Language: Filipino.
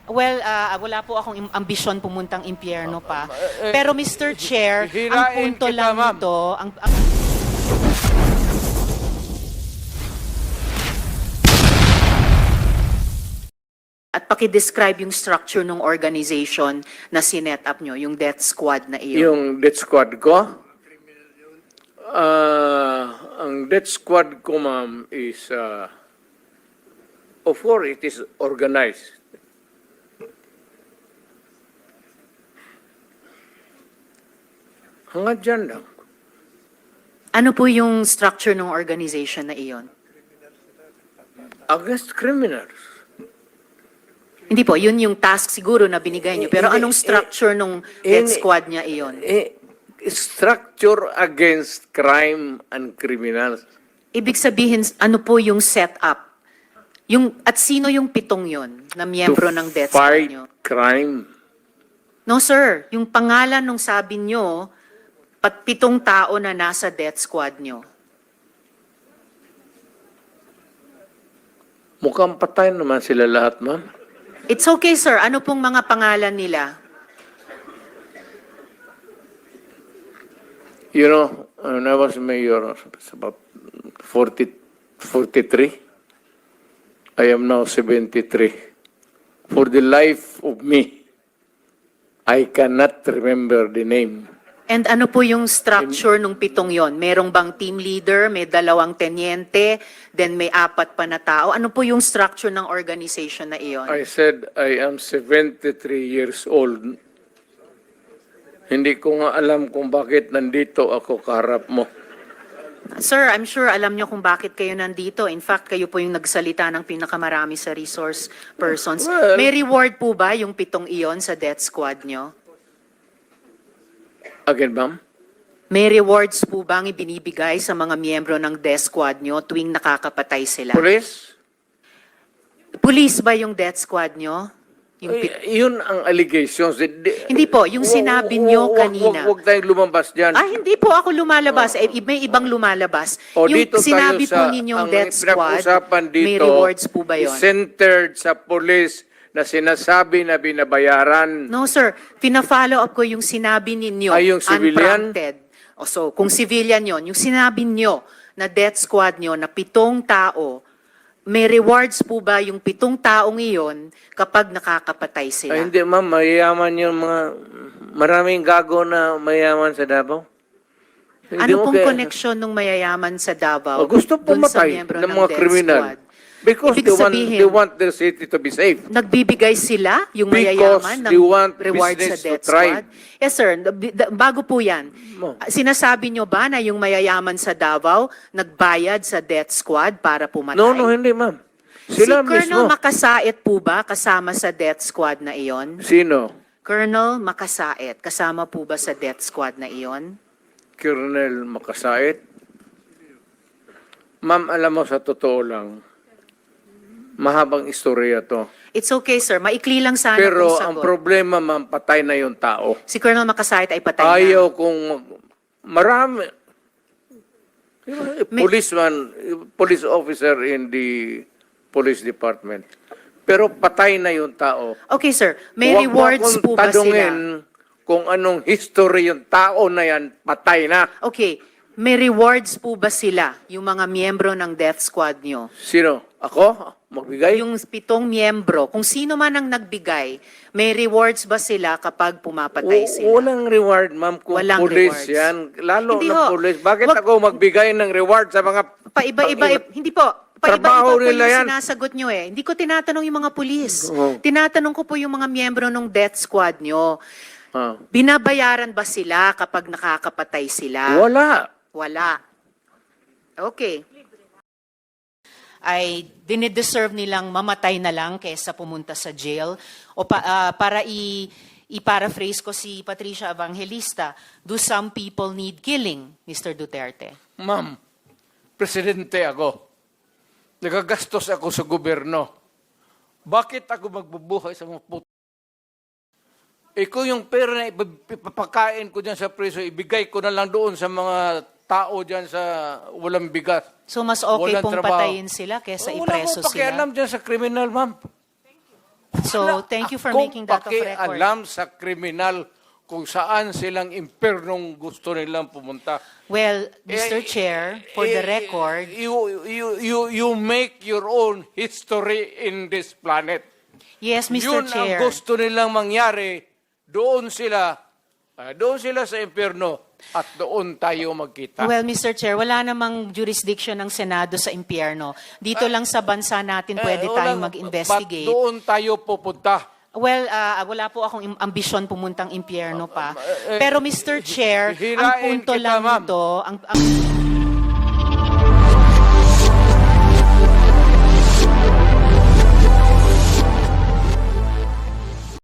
Well, wala po akong ambisyon pumuntang impyerno pa. Pero Mr. Chair, ang hirain punto kita, lang ma'am. nito, at paki-describe yung structure ng organization na sinet up nyo, yung death squad na iyon. Yung death squad ko, ang death squad ko, ma'am, is, of course, it is organized. Hanggang dyan lang. Ano po yung structure ng organization na iyon? Against criminals. Hindi po, yun yung task siguro na binigay nyo. Pero anong structure ng death squad niya iyon? Structure against crime and criminals. Ibig sabihin, ano po yung setup? At sino yung pitong yon na miyembro ng death squad Fight nyo? crime. No sir, yung pangalan nung sabi nyo, pitong tao na nasa death squad nyo. Mukhang patay naman sila lahat, ma'am. It's okay sir, ano pong mga pangalan nila? You know, when I was mayor, it's about 43. I am now 73. For the life of me, I cannot remember the name. And ano po yung structure nung pitong yon? Merong bang team leader, may 2 tenyente, then may 4 pa na tao? Ano po yung structure ng organization na iyon? I said I am 73 years old. Hindi ko nga alam kung bakit nandito ako kaharap mo. Sir, I'm sure alam nyo kung bakit kayo nandito. In fact, kayo po yung nagsalita ng pinakamarami sa resource persons. Well, May reward po ba yung pitong iyon sa death squad nyo? Again, ma'am? May rewards po bang ibinibigay sa mga miyembro ng death squad nyo tuwing nakakapatay sila? Police? Police ba yung death squad nyo? Yung Yun ang allegations. Hindi po, yung sinabi nyo kanina. Huwag tayong lumabas dyan. Hindi po ako lumalabas. May ibang lumalabas. O, Yung dito sinabi tayo po ninyong ang death squad, pinag-usapan dito, may rewards po ba yun? is centered sa police na sinasabi na binabayaran. No, sir. Pina-follow up ko yung sinabi ninyo. Ay, yung civilian? Unprompted. So, kung civilian yon, yung sinabi nyo na death squad nyo na 7 tao, may rewards po ba yung 7 taong iyon kapag nakakapatay sila? Ay, hindi, ma'am. Mayayaman yung mga... Maraming gago na mayayaman sa Davao. Hindi Ano mo pong kaya- connection ng mayayaman sa Davao Gusto dun sa pumatay miyembro ng mga death kriminal. squad? Because Ibig sabihin, they want their city to be safe. Nagbibigay sila, yung Because mayayaman, ng they want reward sa business to death thrive. squad? Yes, sir. Bago po yan, Mo. sinasabi nyo ba na yung mayayaman sa Davao nagbayad sa death squad para pumatay? No, hindi, ma'am. Sila Si Colonel mismo. Makasait po ba kasama sa death squad na iyon? Sino? Colonel Makasait, kasama po ba sa death squad na iyon? Colonel Makasait? Ma'am, alam mo, sa totoo lang, mahabang istorya to. It's okay, sir. Maikli lang sana Pero kung ang sagot. problema, ma'am, patay na yung tao. Si Colonel Makasait ay patay na. Ayaw kung marami. Police officer in the police department. Pero patay na yung tao. Okay, sir. May Huwag mo rewards akong po ba sila? tanungin kung anong history yung tao na yan, patay na. Okay. May rewards po ba sila, yung mga miyembro ng death squad nyo? Sino? Ako? Magbigay? Yung 7 miyembro, kung sino man ang nagbigay, may rewards ba sila kapag pumapatay sila? Walang reward, ma'am, kung Walang police rewards. yan. Lalo Hindi na ho. police. Bakit Wag- ako magbigay ng reward sa mga... Paiba-iba, hindi po. Trabaho Paiba-iba po nila yung yan. sinasagot nyo eh. Hindi ko tinatanong yung mga pulis. Oo. Tinatanong ko po yung mga miyembro ng death squad nyo. Ah. Binabayaran ba sila kapag nakakapatay sila? Wala. Wala. Okay. Ay dinideserve nilang mamatay na lang kaysa pumunta sa jail. O para i-paraphrase ko si Patricia Evangelista, do some people need killing, Mr. Duterte? Ma'am, presidente ako. Nagagastos ako sa gobyerno. Bakit ako magbubuhay sa mga puto? Kung yung pera na ipapakain ko dyan sa preso, ibigay ko na lang doon sa mga tao dyan sa walang bigas. So mas okay Walang pong trabaho. patayin sila kaysa Wala ipreso akong pakialam sila? dyan sa kriminal, ma'am. So, thank you for Akong making that of record. pakialam sa kriminal kung saan silang impernong gusto nilang pumunta. Well, Mr. Chair, for the record, You make your own history in this planet. yes, Mr. Yun Chair. ang gusto nilang mangyari. Doon sila sa impyerno at doon tayo magkita. Well, Mr. Chair, wala namang jurisdiction ng Senado sa impyerno. Dito lang sa bansa natin pwede tayong mag-investigate. Ba't doon tayo pupunta? Well, wala po akong ambisyon pumuntang impyerno pa. Pero Mr. Chair, ang hirain punto kita, lang ma'am. nito, ang